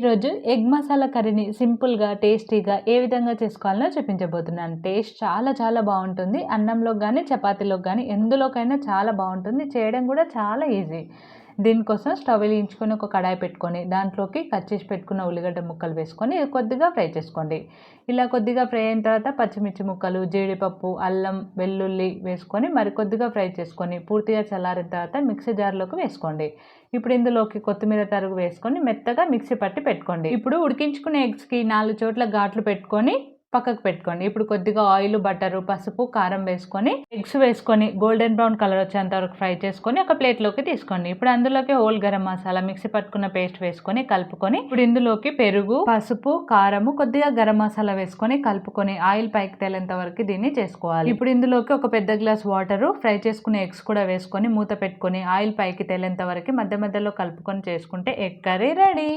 ఈరోజు ఎగ్ మసాలా కర్రీని సింపుల్‌గా, టేస్టీగా ఏ విధంగా చేసుకోవాలో చూపించబోతున్నాను. టేస్ట్ చాలా చాలా బావుంటుంది. అన్నంలోకి గాని, చపాతీలోకి గాని ఎందులోకైనా చాలా బావుంటుంది. చేయడం కూడా చాలా ఈజీ. దీనికోసం స్టవ్ వెలిగించుకొని ఒక కడాయి పెట్టుకొని, దాంట్లోకి కట్ చేసి పెట్టుకున్న ఉల్లిగడ్డ ముక్కలు వేసుకొని కొద్దిగా ఫ్రై చేసుకోండి. ఇలా కొద్దిగా ఫ్రై అయిన తర్వాత పచ్చిమిర్చి ముక్కలు, జీడిపప్పు, అల్లం, వెల్లుల్లి వేసుకొని మరి కొద్దిగా ఫ్రై చేసుకొని పూర్తిగా చల్లారిన తర్వాత మిక్సీ జార్‌లోకి వేసుకోండి. ఇప్పుడు ఇందులోకి కొత్తిమీర తరుగు వేసుకొని మెత్తగా మిక్సీ పట్టి పెట్టుకోండి. ఇప్పుడు ఉడికించుకునే ఎగ్స్‌కి 4 చోట్ల ఘాట్లు పెట్టుకొని పక్కకు పెట్టుకోండి. ఇప్పుడు కొద్దిగా ఆయిల్, బటరు, పసుపు, కారం వేసుకొని ఎగ్స్ వేసుకొని గోల్డెన్ బ్రౌన్ కలర్ వచ్చేంత వరకు ఫ్రై చేసుకొని ఒక ప్లేట్‌లోకి తీసుకోండి. ఇప్పుడు అందులోకి హోల్ గరం మసాలా మిక్సీ పట్టుకున్న పేస్ట్ వేసుకొని కలుపుకొని ఇప్పుడు ఇందులోకి పెరుగు, పసుపు, కారము, కొద్దిగా గరం మసాలా వేసుకొని కలుపుకొని ఆయిల్ పైకి తేలేంత వరకు దీన్ని చేసుకోవాలి. ఇప్పుడు ఇందులోకి ఒక పెద్ద గ్లాస్ వాటరు, ఫ్రై చేసుకునే ఎగ్స్ కూడా వేసుకొని మూత పెట్టుకొని ఆయిల్ పైకి తేలేంత వరకు మధ్య మధ్యలో కలుపుకొని చేసుకుంటే ఎగ్ కర్రీ రెడీ.